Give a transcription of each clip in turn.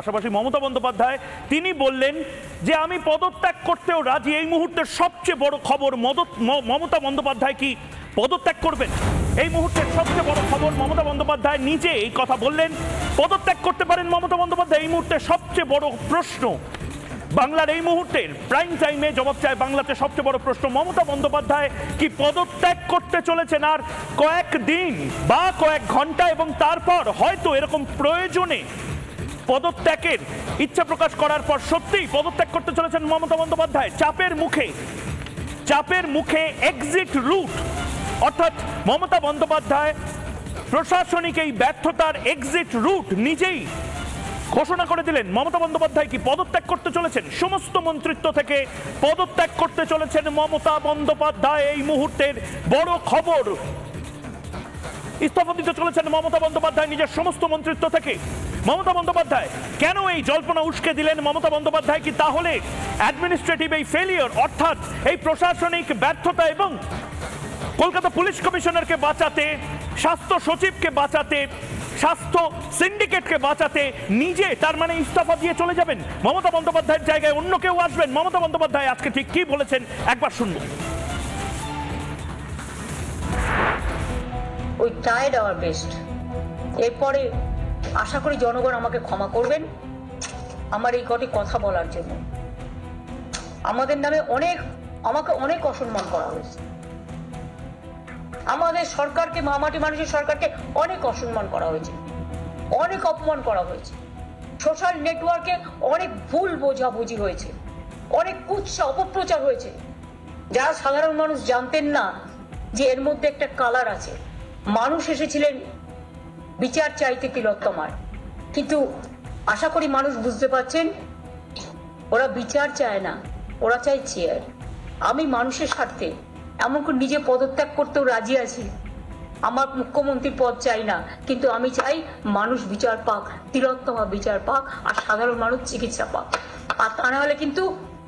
পাশাপাশি মমতা বন্দ্যোপাধ্যায় তিনি বললেন যে আমি পদত্যাগ করতেও রাজি। এই মুহূর্তের সবচেয়ে বড় খবর মমতা বন্দ্যোপাধ্যায় কি পদত্যাগ করবেন? এই মুহূর্তের সবচেয়ে বড় খবর মমতা বন্দ্যোপাধ্যায় নিজে এই কথা বললেন, পদত্যাগ করতে পারেন মমতা বন্দ্যোপাধ্যায়। এই মুহূর্তে সবচেয়ে বড় প্রশ্ন বাংলার এই মুহূর্তের প্রাইম টাইমে জবাব চায় বাংলাতে সবচেয়ে বড় প্রশ্ন, মমতা বন্দ্যোপাধ্যায় কি পদত্যাগ করতে চলেছেন আর কয়েকদিন বা কয়েক ঘন্টা, এবং তারপর হয়তো এরকম প্রয়োজনে পদত্যাগের ইচ্ছা প্রকাশ করার পর সত্যিই পদত্যাগ করতে চলেছেন মমতা বন্দ্যোপাধ্যায়। চাপের মুখে এক্সিট রুট, অর্থাৎ মমতা বন্দ্যোপাধ্যায় প্রশাসনিক এই ব্যর্থতার এক্সিট রুট নিজেই ঘোষণা করে দিলেন। মমতা বন্দ্যোপাধ্যায় কি পদত্যাগ করতে চলেছেন? সমস্ত মন্ত্রিত্ব থেকে পদত্যাগ করতে চলেছেন মমতা বন্দ্যোপাধ্যায়। এই মুহূর্তের বড় খবর, ইস্তফা দিতে চলেছেন মমতা বন্দ্যোপাধ্যায় নিজের সমস্ত মন্ত্রিত্ব থেকে। মমতা বন্দ্যোপাধ্যায় কেন এই জল্পনা উস্কে দিলেন? মমতা বন্দ্যোপাধ্যায় কি তাহলে অ্যাডমিনিস্ট্রেটিভ এই ফেলিওর, অর্থাৎ এই প্রশাসনিক ব্যর্থতা এবং কলকাতা পুলিশ কমিশনারকে বাঁচাতে, স্বাস্থ্য সচিবকে বাঁচাতে, স্বাস্থ্য সিন্ডিকেটকে বাঁচাতে নিজে তার মানে ইস্তফা দিয়ে চলে যাবেন? মমতা বন্দ্যোপাধ্যায়ের জায়গায় অন্য কেউ আসবেন? মমতা বন্দ্যোপাধ্যায় আজকে ঠিক কি বলেছেন একবার শুনবো। ওই ট্রাইড আওয়ার বেস্ট। এরপরে আশা করি জনগণ আমাকে ক্ষমা করবেন আমার এই কটি কথা বলার জন্য। আমাদের নামে আমাকে অনেক অসম্মান করা হয়েছে, আমাদের সরকারকে, মামাটি মানুষের সরকারকে অনেক অসম্মান করা হয়েছে, অনেক অপমান করা হয়েছে, সোশ্যাল নেটওয়ার্কে অনেক ভুল বোঝাবুঝি হয়েছে, অনেক কুৎসা অপপ্রচার হয়েছে, যারা সাধারণ মানুষ জানতেন না যে এর মধ্যে একটা কালার আছে। মানুষ এসেছিলেন বিচার চাইতে তিলোত্তমার, কিন্তু আশা করি মানুষ বুঝতে পারছেন ওরা বিচার চায় না, ওরা চায় চেয়ার। আমি মানুষের স্বার্থে এমনকি নিজে পদত্যাগ করতেও রাজি আছি। আমার মুখ্যমন্ত্রীর পদ চাই না, কিন্তু আমি চাই মানুষ বিচার পাক, তিলোত্তমা বিচার পাক, আর সাধারণ মানুষ চিকিৎসা পাক। আর তা না হলে কিন্তু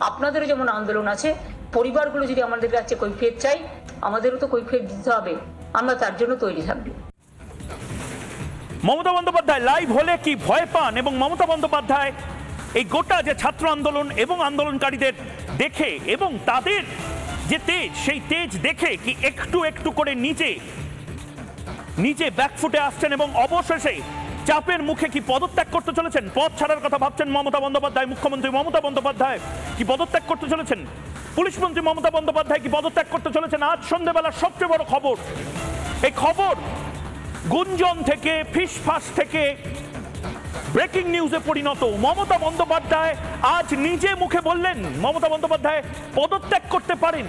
আপনাদেরও যেমন আন্দোলন আছে, পরিবারগুলো যদি আমাদের কাছে কৈফিয়ত চাই, আমাদেরও তো কৈফিয়ত দিতে হবে। আমরা তার জন্য তৈরি থাকবো। মমতা বন্দ্যোপাধ্যায় লাইভ হলে কি ভয় পান? এবং মমতা বন্দ্যোপাধ্যায় এই গোটা যে ছাত্র আন্দোলন এবং আন্দোলনকারীদের দেখে এবং তাদের যে তেজ, সেই তেজ দেখে কি একটু একটু করে নিজে ব্যাকফুটে আসছেন এবং অবশেষে চাপের মুখে কি পদত্যাগ করতে চলেছেন? পদ ছাড়ার কথা ভাবছেন মমতা বন্দ্যোপাধ্যায়। মুখ্যমন্ত্রী মমতা বন্দ্যোপাধ্যায় কি পদত্যাগ করতে চলেছেন? পুলিশ মন্ত্রী মমতা বন্দ্যোপাধ্যায় কি পদত্যাগ করতে চলেছেন? আজ সন্ধ্যেবেলার সবচেয়ে বড় খবর, এই খবর গুঞ্জন থেকে, ফিসফাস থেকে ব্রেকিং নিউজে পরিণত। মমতা বন্দ্যোপাধ্যায় আজ নিজে মুখে বললেন মমতা বন্দ্যোপাধ্যায় পদত্যাগ করতে পারেন।